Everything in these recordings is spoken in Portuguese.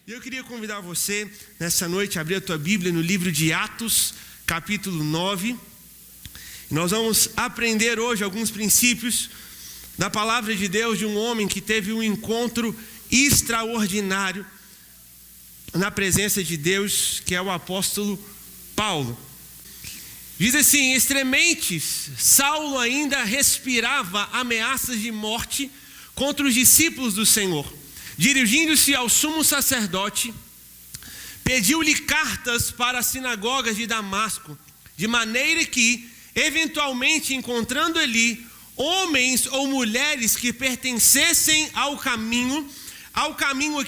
E eu queria convidar você, nessa noite, a abrir a tua Bíblia no livro de Atos, capítulo 9. Nós vamos aprender hoje alguns princípios da palavra de Deus de um homem que teve um encontro extraordinário na presença de Deus, que é o apóstolo Paulo. Diz assim: extrementes, Saulo ainda respirava ameaças de morte contra os discípulos do Senhor. Dirigindo-se ao sumo sacerdote, pediu-lhe cartas para as sinagogas de Damasco, de maneira que, eventualmente encontrando ali homens ou mulheres que pertencessem ao caminho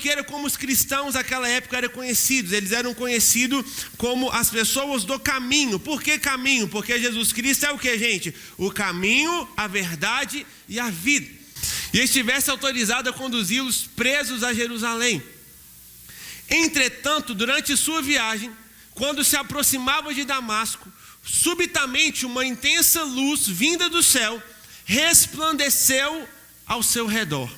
que era como os cristãos daquela época eram conhecidos. Eles eram conhecidos como as pessoas do caminho. Por que caminho? Porque Jesus Cristo é o que, gente? O caminho, a verdade e a vida. E estivesse autorizado a conduzi-los presos a Jerusalém. Entretanto, durante sua viagem, quando se aproximava de Damasco, subitamente uma intensa luz vinda do céu resplandeceu ao seu redor.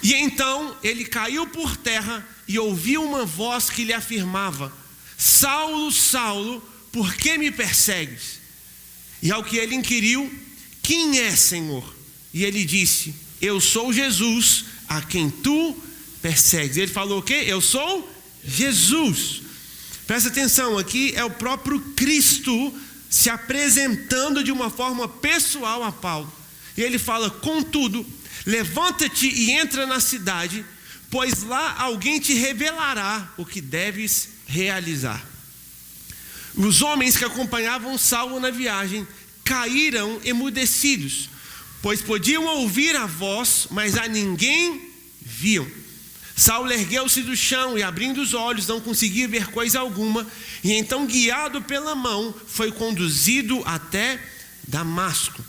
E então ele caiu por terra e ouviu uma voz que lhe afirmava: Saulo, Saulo, por que me persegues? E ao que ele inquiriu: quem é, Senhor? E ele disse: eu sou Jesus, a quem tu persegues. Ele falou o quê? Eu sou Jesus. Presta atenção, aqui é o próprio Cristo se apresentando de uma forma pessoal a Paulo. E ele fala: contudo, levanta-te e entra na cidade, pois lá alguém te revelará o que deves realizar. Os homens que acompanhavam Saulo na viagem caíram emudecidos, pois podiam ouvir a voz, mas a ninguém viam. Saulo ergueu-se do chão e, abrindo os olhos, não conseguia ver coisa alguma. E então, guiado pela mão, foi conduzido até Damasco.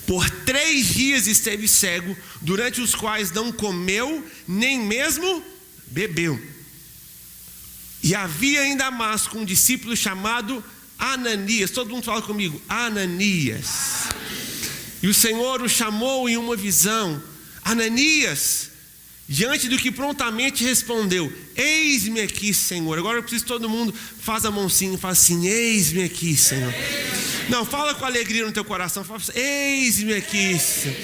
Por 3 dias esteve cego, durante os quais não comeu, nem mesmo bebeu. E havia em Damasco um discípulo chamado Ananias. Todo mundo fala comigo: Ananias. E o Senhor o chamou em uma visão: Ananias. Diante do que prontamente respondeu: eis-me aqui, Senhor. Agora eu preciso que todo mundo faz a mãozinha e fala assim: eis-me aqui, Senhor. Não, fala com alegria no teu coração, fala assim: eis-me aqui, Senhor.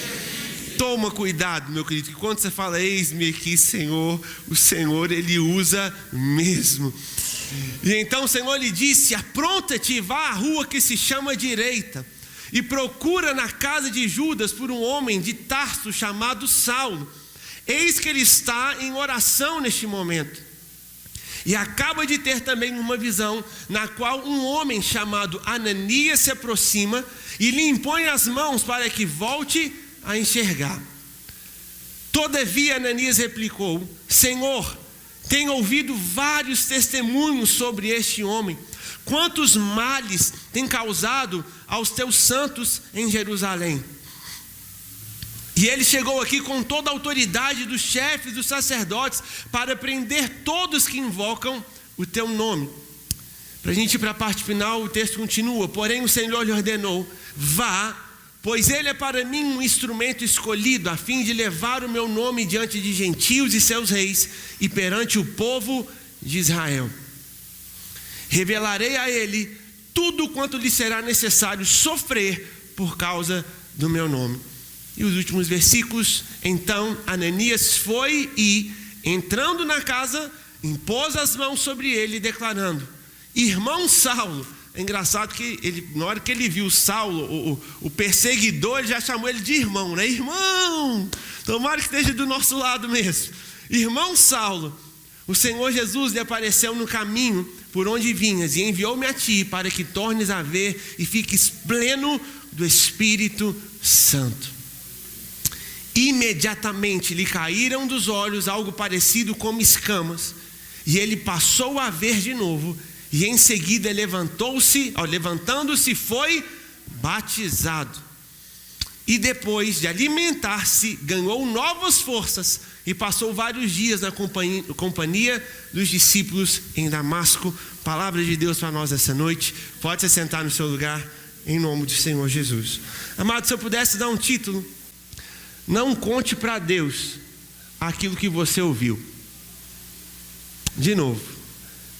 Toma cuidado, meu querido, que quando você fala eis-me aqui, Senhor, o Senhor, Ele usa mesmo. E então o Senhor lhe disse: apronta-te e vá à rua que se chama Direita, e procura na casa de Judas por um homem de Tarso chamado Saulo. Eis que ele está em oração neste momento. E acaba de ter também uma visão, na qual um homem chamado Ananias se aproxima e lhe impõe as mãos para que volte a enxergar. Todavia Ananias replicou: Senhor, tenho ouvido vários testemunhos sobre este homem, quantos males tem causado aos teus santos em Jerusalém. E ele chegou aqui com toda a autoridade dos chefes dos sacerdotes para prender todos que invocam o teu nome. Para a gente ir para a parte final, o texto continua: porém o Senhor lhe ordenou: vá, pois ele é para mim um instrumento escolhido, a fim de levar o meu nome diante de gentios e seus reis, e perante o povo de Israel. Revelarei a ele tudo quanto lhe será necessário sofrer por causa do meu nome. E os últimos versículos: então Ananias foi e, entrando na casa, impôs as mãos sobre ele, declarando: irmão Saulo. É engraçado que ele, na hora que ele viu Saulo, o perseguidor, ele já chamou ele de irmão, né? Irmão, tomara que esteja do nosso lado mesmo. Irmão Saulo, o Senhor Jesus lhe apareceu no caminho por onde vinhas e enviou-me a ti para que tornes a ver e fiques pleno do Espírito Santo. Imediatamente lhe caíram dos olhos algo parecido como escamas, e ele passou a ver de novo, e em seguida levantando-se, foi batizado. E depois de alimentar-se, ganhou novas forças, e passou vários dias na companhia dos discípulos em Damasco. Palavra de Deus para nós essa noite. Pode se sentar no seu lugar, em nome do Senhor Jesus. Amado, se eu pudesse dar um título: não conte para Deus aquilo que você ouviu. De novo,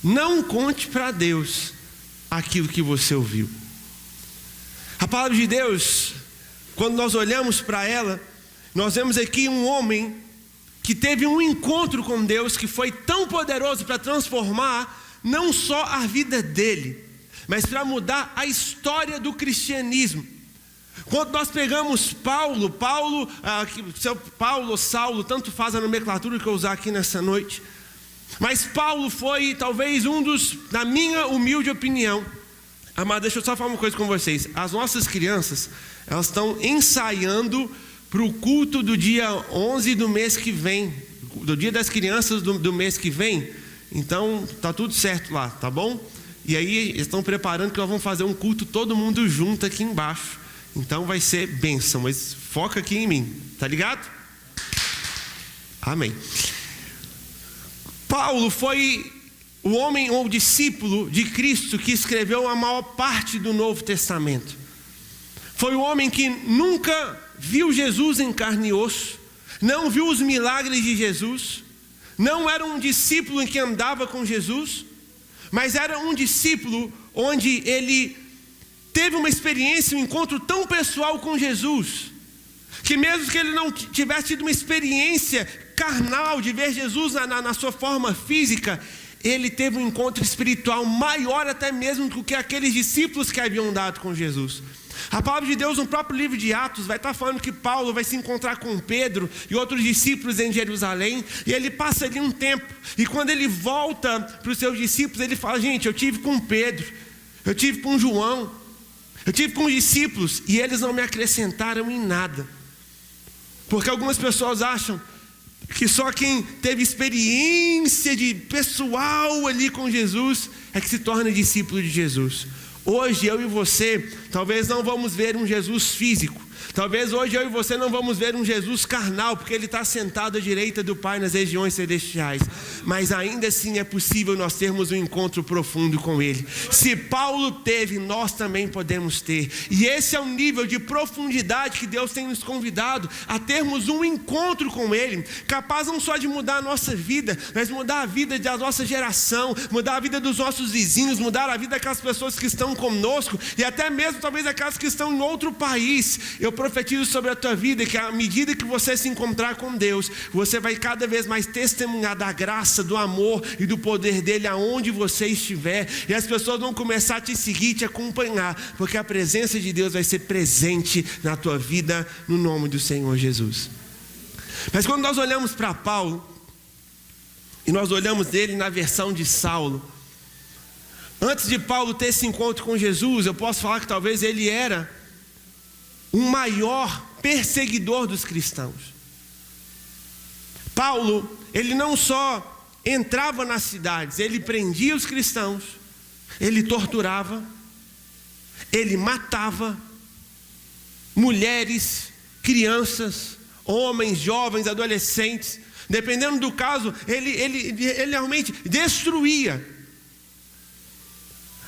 não conte para Deus aquilo que você ouviu. A palavra de Deus, quando nós olhamos para ela, nós vemos aqui um homem que teve um encontro com Deus que foi tão poderoso para transformar não só a vida dele, mas para mudar a história do cristianismo. Quando nós pegamos Paulo ou Saulo, tanto faz a nomenclatura que eu usar aqui nessa noite, mas Paulo foi talvez um dos, na minha humilde opinião, amado, deixa eu só falar uma coisa com vocês. As nossas crianças, elas estão ensaiando para o culto do dia 11 do mês que vem, do dia das crianças do mês que vem. Então tá tudo certo lá, tá bom? E aí eles estão preparando que nós vamos fazer um culto todo mundo junto aqui embaixo. Então vai ser bênção, mas foca aqui em mim, tá ligado? Amém. Paulo foi o homem ou discípulo de Cristo que escreveu a maior parte do Novo Testamento. Foi o homem que nunca viu Jesus em carne e osso, não viu os milagres de Jesus, não era um discípulo em que andava com Jesus, mas era um discípulo onde ele teve uma experiência, um encontro tão pessoal com Jesus, que mesmo que ele não tivesse tido uma experiência carnal de ver Jesus na sua forma física, ele teve um encontro espiritual maior até mesmo do que aqueles discípulos que haviam andado com Jesus. A palavra de Deus no próprio livro de Atos vai estar falando que Paulo vai se encontrar com Pedro e outros discípulos em Jerusalém, e ele passa ali um tempo, e quando ele volta para os seus discípulos, ele fala: gente, eu tive com Pedro, eu tive com João, eu tive com os discípulos, e eles não me acrescentaram em nada. Porque algumas pessoas acham que só quem teve experiência de pessoal ali com Jesus é que se torna discípulo de Jesus. Hoje eu e você talvez não vamos ver um Jesus físico, talvez hoje eu e você não vamos ver um Jesus carnal, porque ele está sentado à direita do Pai nas regiões celestiais, mas ainda assim é possível nós termos um encontro profundo com ele. Se Paulo teve, nós também podemos ter, e esse é o nível de profundidade que Deus tem nos convidado a termos um encontro com ele, capaz não só de mudar a nossa vida, mas mudar a vida da nossa geração, mudar a vida dos nossos vizinhos, mudar a vida daquelas pessoas que estão conosco, e até mesmo talvez aquelas que estão em outro país. Eu profetizo sobre a tua vida que à medida que você se encontrar com Deus, você vai cada vez mais testemunhar da graça, do amor e do poder dele aonde você estiver, e as pessoas vão começar a te seguir, te acompanhar, porque a presença de Deus vai ser presente na tua vida, no nome do Senhor Jesus. Mas quando nós olhamos para Paulo, e nós olhamos dele na versão de Saulo, antes de Paulo ter esse encontro com Jesus, eu posso falar que talvez ele era o maior perseguidor dos cristãos. Paulo, ele não só entrava nas cidades, ele prendia os cristãos, ele torturava, ele matava mulheres, crianças, homens, jovens, adolescentes, dependendo do caso, ele realmente destruía.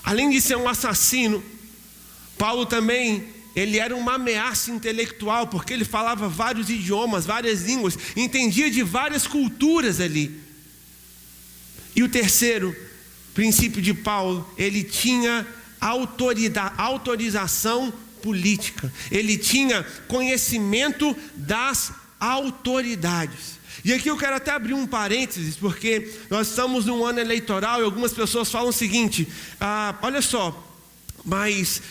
Além de ser um assassino, Paulo também, ele era uma ameaça intelectual, porque ele falava vários idiomas, várias línguas, entendia de várias culturas ali. E o terceiro princípio de Paulo, ele tinha autorização política, ele tinha conhecimento das autoridades. E aqui eu quero até abrir um parênteses, porque nós estamos num ano eleitoral e algumas pessoas falam o seguinte: olha só, mas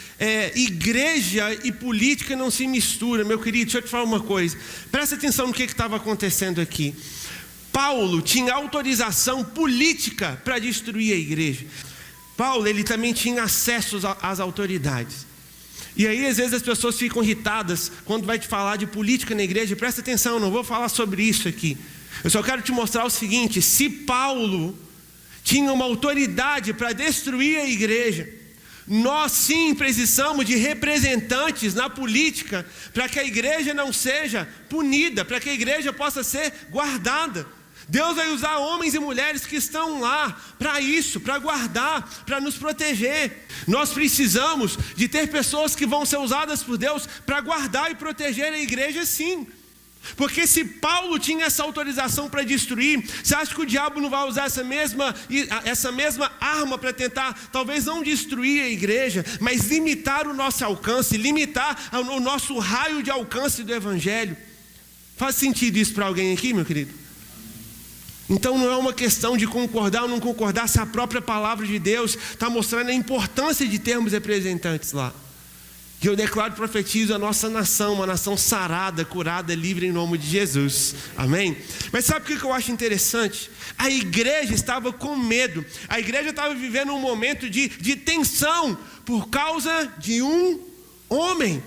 igreja e política não se misturam. Meu querido, deixa eu te falar uma coisa, presta atenção no que estava acontecendo aqui. Paulo tinha autorização política para destruir a igreja. Paulo, ele também tinha acesso às autoridades. E aí às vezes as pessoas ficam irritadas quando vai te falar de política na igreja. Presta atenção, eu não vou falar sobre isso aqui. Eu só quero te mostrar o seguinte: se Paulo tinha uma autoridade para destruir a igreja, nós sim precisamos de representantes na política, para que a igreja não seja punida, para que a igreja possa ser guardada. Deus vai usar homens e mulheres que estão lá para isso, para guardar, para nos proteger. Nós precisamos de ter pessoas que vão ser usadas por Deus para guardar e proteger a igreja, sim. Porque se Paulo tinha essa autorização para destruir, você acha que o diabo não vai usar essa mesma arma para tentar, talvez não destruir a igreja, mas limitar o nosso alcance, limitar o nosso raio de alcance do evangelho? Faz sentido isso para alguém aqui, meu querido? Então não é uma questão de concordar ou não concordar, se a própria palavra de Deus está mostrando a importância de termos representantes lá. Que eu declaro e profetizo a nossa nação, uma nação sarada, curada, livre em nome de Jesus. Amém? Mas sabe o que eu acho interessante? A igreja estava com medo. A igreja estava vivendo um momento de tensão por causa de um homem.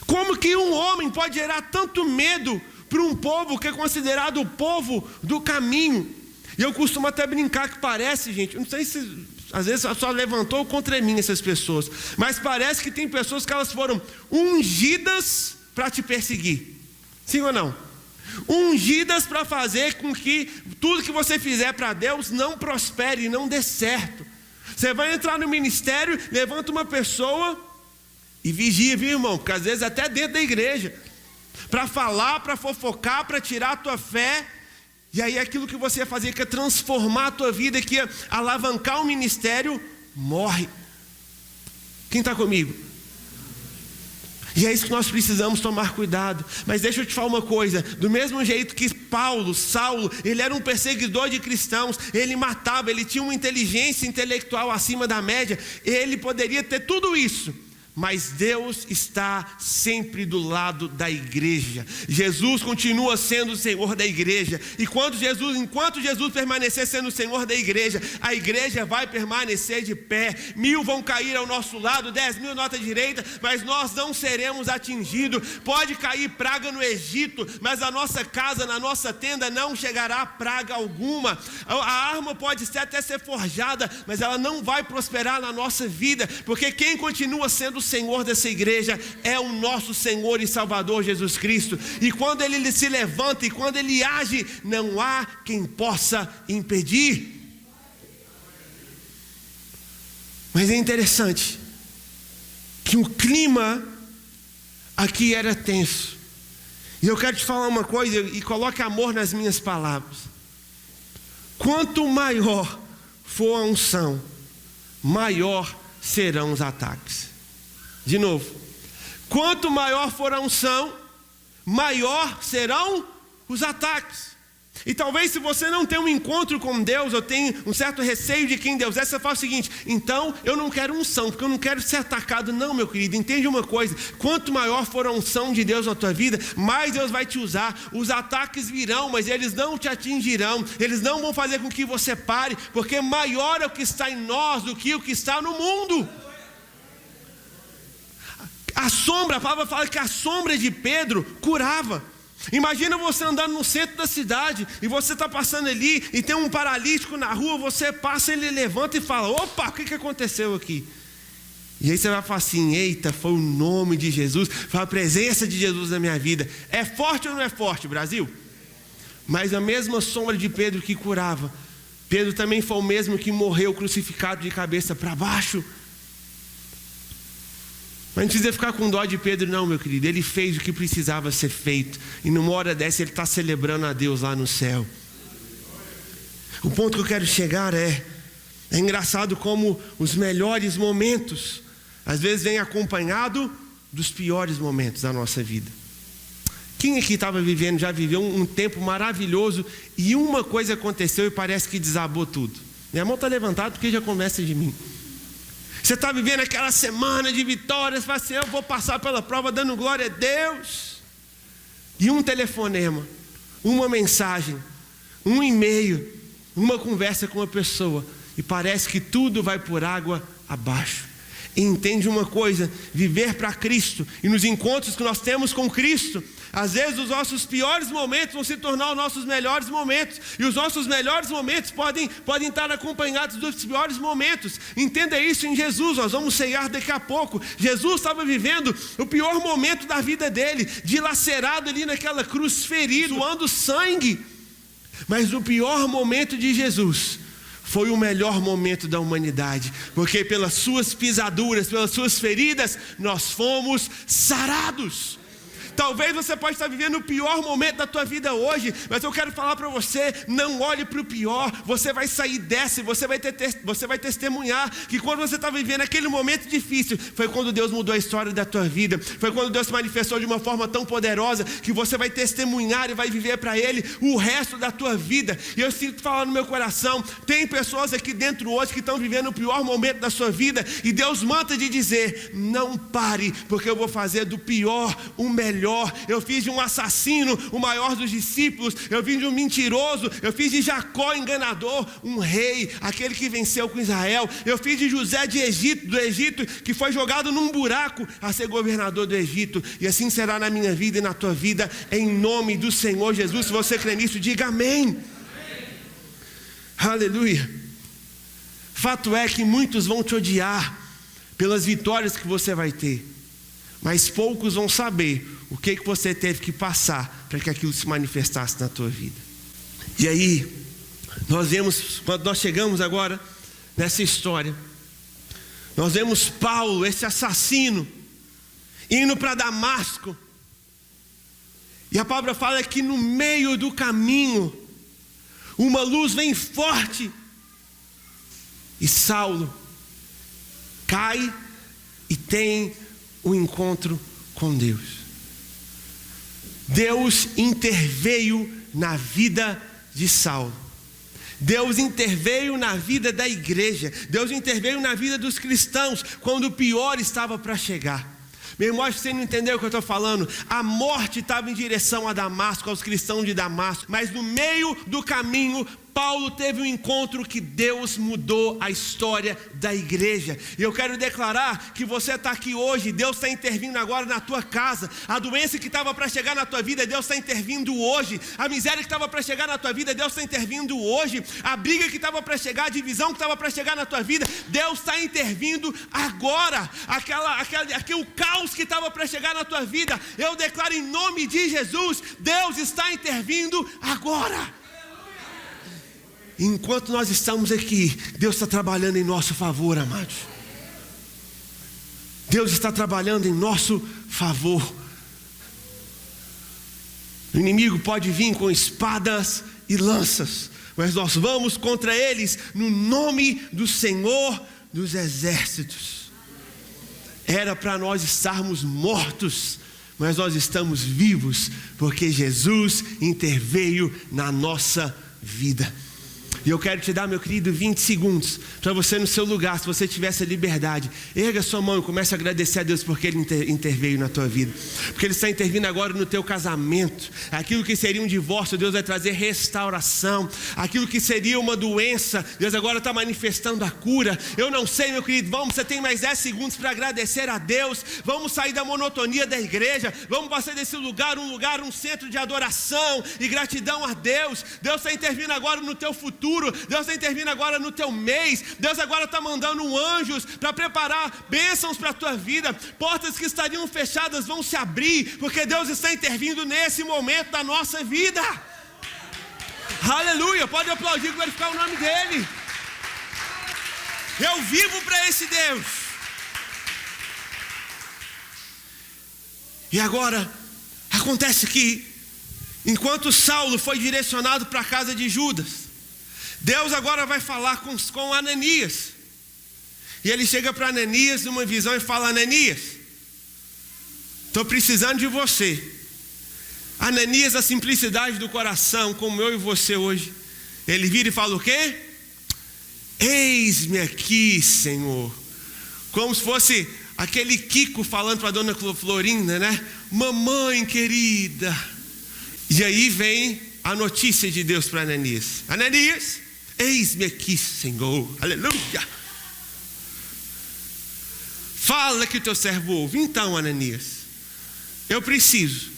Como que um homem pode gerar tanto medo para um povo que é considerado o povo do caminho? E eu costumo até brincar que parece, gente, eu não sei se às vezes só levantou contra mim essas pessoas, mas parece que tem pessoas que elas foram ungidas para te perseguir. Sim ou não? Ungidas para fazer com que tudo que você fizer para Deus não prospere, não dê certo. Você vai entrar no ministério, levanta uma pessoa e vigia, viu, irmão? Porque às vezes até dentro da igreja, para falar, para fofocar, para tirar a tua fé. E aí aquilo que você ia fazer, que é transformar a tua vida, que é alavancar o ministério, morre. Quem está comigo? E é isso que nós precisamos tomar cuidado. Mas deixa eu te falar uma coisa, do mesmo jeito que Saulo, ele era um perseguidor de cristãos, ele matava, ele tinha uma inteligência intelectual acima da média, ele poderia ter tudo isso. Mas Deus está sempre do lado da igreja. Jesus continua sendo o Senhor da igreja. E enquanto Jesus permanecer sendo o Senhor da igreja, a igreja vai permanecer de pé. 1000 vão cair ao nosso lado, 10.000 à nossa direita, mas nós não seremos atingidos. Pode cair praga no Egito, mas a nossa casa, na nossa tenda, não chegará praga alguma. A arma pode até ser forjada, mas ela não vai prosperar na nossa vida, porque quem continua sendo o Senhor dessa igreja é o nosso Senhor e Salvador Jesus Cristo. E quando Ele se levanta e quando Ele age, não há quem possa impedir. Mas é interessante que o clima aqui era tenso. E eu quero te falar uma coisa, e coloque amor nas minhas palavras. Quanto maior for a unção, maior serão os ataques. De novo, quanto maior for a unção, maior serão os ataques. E talvez se você não tem um encontro com Deus, eu tenho um certo receio de quem Deus é, você fala o seguinte: então eu não quero unção, porque eu não quero ser atacado. Não, meu querido, entende uma coisa: quanto maior for a unção de Deus na tua vida, mais Deus vai te usar. Os ataques virão, mas eles não te atingirão, eles não vão fazer com que você pare, porque maior é o que está em nós do que o que está no mundo. A palavra fala que a sombra de Pedro curava. Imagina você andando no centro da cidade e você está passando ali e tem um paralítico na rua, você passa, ele levanta e fala: opa, o que aconteceu aqui? E aí você vai falar assim: eita, foi o nome de Jesus, foi a presença de Jesus na minha vida. É forte ou não é forte, Brasil? Mas a mesma sombra de Pedro que curava, Pedro também foi o mesmo que morreu crucificado de cabeça para baixo. Mas não precisa ficar com dó de Pedro não, meu querido. Ele fez o que precisava ser feito. E numa hora dessa ele está celebrando a Deus lá no céu. O ponto que eu quero chegar é engraçado como os melhores momentos às vezes vêm acompanhado dos piores momentos da nossa vida. Quem aqui estava vivendo, já viveu um tempo maravilhoso e uma coisa aconteceu e parece que desabou tudo? Minha mão está levantada porque já começa de mim. Você está vivendo aquela semana de vitórias, você fala assim: eu vou passar pela prova dando glória a Deus. E um telefonema, uma mensagem, um e-mail, uma conversa com uma pessoa, e parece que tudo vai por água abaixo. E entende uma coisa: viver para Cristo e nos encontros que nós temos com Cristo, às vezes os nossos piores momentos vão se tornar os nossos melhores momentos, e os nossos melhores momentos podem estar acompanhados dos piores momentos. Entenda isso em Jesus. Nós vamos ceiar daqui a pouco. Jesus estava vivendo o pior momento da vida dele, dilacerado ali naquela cruz, ferido, suando sangue. Mas o pior momento de Jesus foi o melhor momento da humanidade, porque pelas suas pisaduras, pelas suas feridas, nós fomos sarados. Talvez você pode estar vivendo o pior momento da tua vida hoje, mas eu quero falar para você, não olhe para o pior. Você vai sair dessa e você vai testemunhar que quando você está vivendo aquele momento difícil, foi quando Deus mudou a história da tua vida, foi quando Deus se manifestou de uma forma tão poderosa, que você vai testemunhar e vai viver para Ele o resto da tua vida. E eu sinto falar no meu coração, tem pessoas aqui dentro hoje que estão vivendo o pior momento da sua vida, e Deus manda de dizer, não pare, porque eu vou fazer do pior o melhor. Eu fiz de um assassino o maior dos discípulos, eu fiz de um mentiroso, eu fiz de Jacó enganador um rei, aquele que venceu com Israel. Eu fiz de José do Egito, que foi jogado num buraco a ser governador do Egito. E assim será na minha vida e na tua vida, em nome do Senhor Jesus. Se você crê nisso, diga amém. Aleluia. Fato é que muitos vão te odiar pelas vitórias que você vai ter, mas poucos vão saber o que você teve que passar para que aquilo se manifestasse na tua vida. E aí, nós vemos, quando nós chegamos agora nessa história, nós vemos Paulo, esse assassino, indo para Damasco. E a palavra fala que no meio do caminho, uma luz vem forte, e Saulo cai e tem um encontro com Deus. Deus interveio na vida de Saulo. Deus interveio na vida da igreja. Deus interveio na vida dos cristãos quando o pior estava para chegar. Meu irmão, acho que você não entendeu o que eu estou falando. A morte estava em direção a Damasco, aos cristãos de Damasco, mas no meio do caminho, Paulo teve um encontro que Deus mudou a história da igreja. E eu quero declarar que você está aqui hoje, Deus está intervindo agora na tua casa. A doença que estava para chegar na tua vida, Deus está intervindo hoje. A miséria que estava para chegar na tua vida, Deus está intervindo hoje. A briga que estava para chegar, a divisão que estava para chegar na tua vida, Deus está intervindo agora. Aquele caos que estava para chegar na tua vida, eu declaro em nome de Jesus, Deus está intervindo agora. Enquanto nós estamos aqui, Deus está trabalhando em nosso favor, amados. Deus está trabalhando em nosso favor. O inimigo pode vir com espadas e lanças, mas nós vamos contra eles no nome do Senhor dos Exércitos. Era para nós estarmos mortos, mas nós estamos vivos, porque Jesus interveio na nossa vida. E eu quero te dar, meu querido, 20 segundos para você no seu lugar, se você tiver essa liberdade, erga sua mão e comece a agradecer a Deus porque Ele interveio na tua vida, porque Ele está intervindo agora no teu casamento. Aquilo que seria um divórcio, Deus vai trazer restauração. Aquilo que seria uma doença, Deus agora está manifestando a cura. Eu não sei, meu querido, vamos, você tem mais 10 segundos para agradecer a Deus. Vamos sair da monotonia da igreja, vamos passar desse lugar, um centro de adoração e gratidão a Deus. Deus está intervindo agora no teu futuro. Deus está intervindo agora no teu mês. Deus agora está mandando anjos para preparar bênçãos para a tua vida. Portas que estariam fechadas vão se abrir, porque Deus está intervindo nesse momento da nossa vida. Aleluia, pode aplaudir e glorificar o nome dEle. Eu vivo para esse Deus. E agora, acontece que enquanto Saulo foi direcionado para a casa de Judas, Deus agora vai falar com Ananias. E ele chega para Ananias numa visão e fala: Ananias, estou precisando de você. Ananias, a simplicidade do coração, como eu e você hoje, ele vira e fala o quê? Eis-me aqui, Senhor. Como se fosse aquele Kiko falando para a dona Florinda, né? Mamãe querida. E aí vem a notícia de Deus para Ananias: Ananias, eis-me aqui, Senhor. Aleluia. Fala que o teu servo ouve. Então, Ananias, eu preciso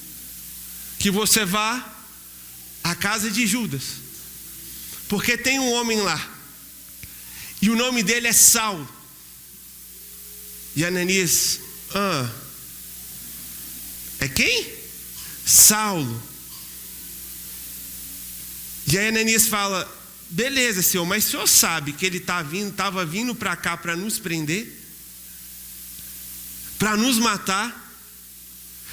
que você vá à casa de Judas, porque tem um homem lá, e o nome dele é Saulo. E Ananias, é quem? Saulo. E aí Ananias fala: beleza, Senhor, mas o Senhor sabe que ele estava vindo para cá para nos prender, para nos matar.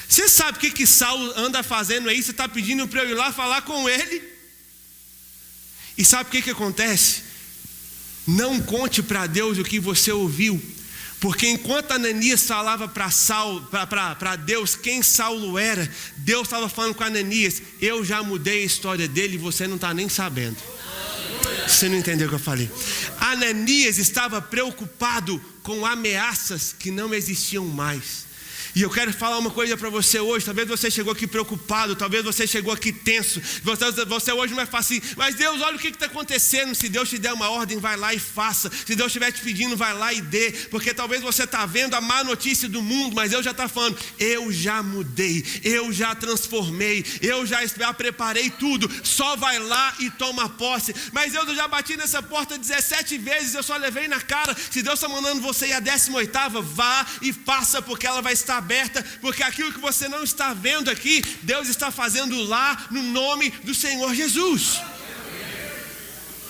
Você sabe o que Saulo anda fazendo aí? Você está pedindo para eu ir lá falar com ele? E sabe o que acontece? Não conte para Deus o que você ouviu. Porque enquanto Ananias falava para Deus quem Saulo era, Deus estava falando com Ananias: eu já mudei a história dele e você não está nem sabendo. Você não entendeu o que eu falei? Ananias estava preocupado com ameaças que não existiam mais. E eu quero falar uma coisa para você hoje. Talvez você chegou aqui preocupado, talvez você chegou aqui tenso. Você hoje não vai falar assim: mas Deus, olha o que está acontecendo. Se Deus te der uma ordem, vai lá e faça. Se Deus estiver te pedindo, vai lá e dê. Porque talvez você está vendo a má notícia do mundo, mas Deus já está falando: eu já mudei, eu já transformei, eu já preparei tudo. Só vai lá e toma posse. Mas Deus, eu já bati nessa porta 17 vezes, eu só levei na cara. Se Deus está mandando você ir à 18ª, vá e faça, porque ela vai estar aberta, porque aquilo que você não está vendo aqui, Deus está fazendo lá no nome do Senhor Jesus.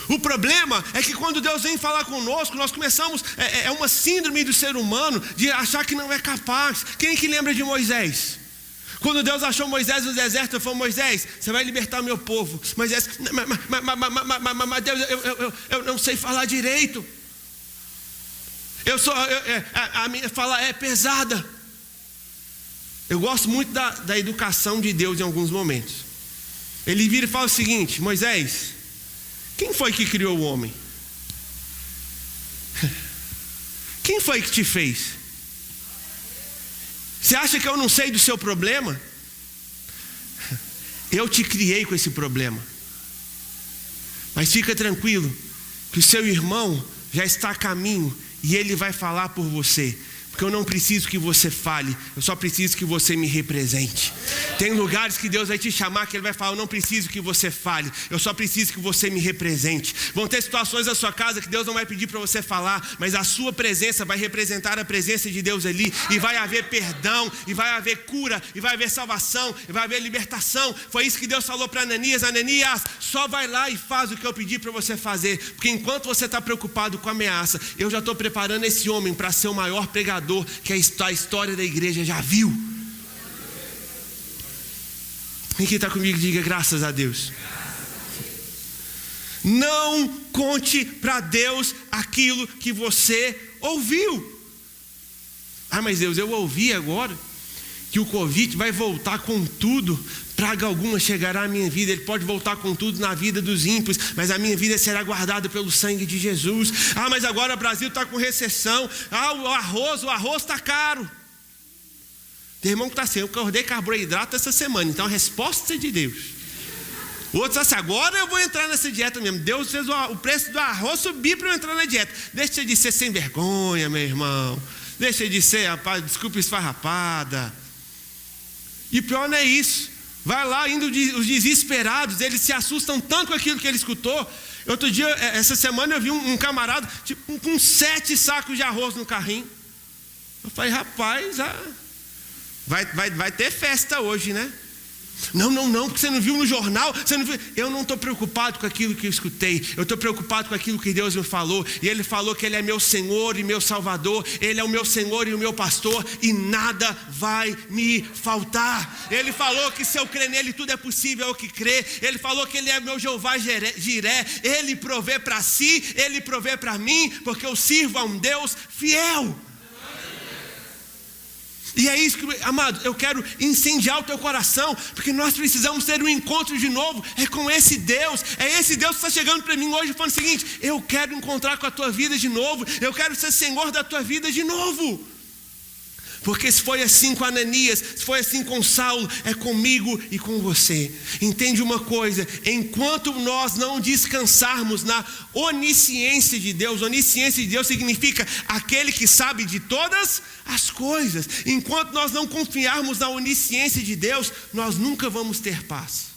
O problema é que quando Deus vem falar conosco, nós começamos, é uma síndrome do ser humano de achar que não é capaz. Quem que lembra de Moisés? Quando Deus achou Moisés no deserto, ele falou: Moisés, você vai libertar meu povo. Moisés, mas Deus, eu não sei falar direito. A minha fala é pesada. Eu gosto muito da educação de Deus em alguns momentos. Ele vira e fala o seguinte: Moisés, quem foi que criou o homem? Quem foi que te fez? Você acha que eu não sei do seu problema? Eu te criei com esse problema. Mas fica tranquilo, que o seu irmão já está a caminho e ele vai falar por você. Porque eu não preciso que você fale, eu só preciso que você me represente. Tem lugares que Deus vai te chamar que Ele vai falar: eu não preciso que você fale, eu só preciso que você me represente. Vão ter situações na sua casa que Deus não vai pedir para você falar, mas a sua presença vai representar a presença de Deus ali. E vai haver perdão, e vai haver cura, e vai haver salvação, e vai haver libertação. Foi isso que Deus falou para Ananias: Ananias, só vai lá e faz o que eu pedi para você fazer. Porque enquanto você está preocupado com a ameaça, eu já estou preparando esse homem para ser o maior pregador que a história da igreja já viu. Quem que está comigo, diga graças a Deus. Não conte para Deus aquilo que você ouviu. Ah, mas Deus, eu ouvi agora que o Covid vai voltar com tudo. Praga alguma chegará à minha vida. Ele pode voltar com tudo na vida dos ímpios, mas a minha vida será guardada pelo sangue de Jesus. Ah, mas agora o Brasil está com recessão. Ah, o arroz está caro. Tem irmão que está assim: eu acordei carboidrato essa semana, então a resposta é de Deus. O outro está assim: agora eu vou entrar nessa dieta mesmo. Deus fez o preço do arroz subir para eu entrar na dieta. Deixa de ser sem vergonha, meu irmão. Deixa de ser, rapaz, desculpa, esfarrapada. E pior não é isso. Vai lá, indo os desesperados, eles se assustam tanto com aquilo que ele escutou. Outro dia, essa semana, eu vi um camarada com 7 sacos de arroz no carrinho. Eu falei: rapaz, vai ter festa hoje, né? Não, porque você não viu no jornal, você não viu. Eu não estou preocupado com aquilo que eu escutei, eu estou preocupado com aquilo que Deus me falou. E Ele falou que Ele é meu Senhor e meu Salvador, Ele é o meu Senhor e o meu pastor, e nada vai me faltar. Ele falou que se eu crer nele, tudo é possível ao que crê. Ele falou que Ele é meu Jeová Jiré, Ele provê para si, Ele provê para mim, porque eu sirvo a um Deus fiel. E é isso que, amado, eu quero incendiar o teu coração, porque nós precisamos ter um encontro de novo. É com esse Deus, é esse Deus que está chegando para mim hoje falando o seguinte: eu quero encontrar com a tua vida de novo, eu quero ser Senhor da tua vida de novo. Porque se foi assim com Ananias, se foi assim com Saulo, é comigo e com você. Entende uma coisa: enquanto nós não descansarmos na onisciência de Deus significa aquele que sabe de todas as coisas. Enquanto nós não confiarmos na onisciência de Deus, nós nunca vamos ter paz.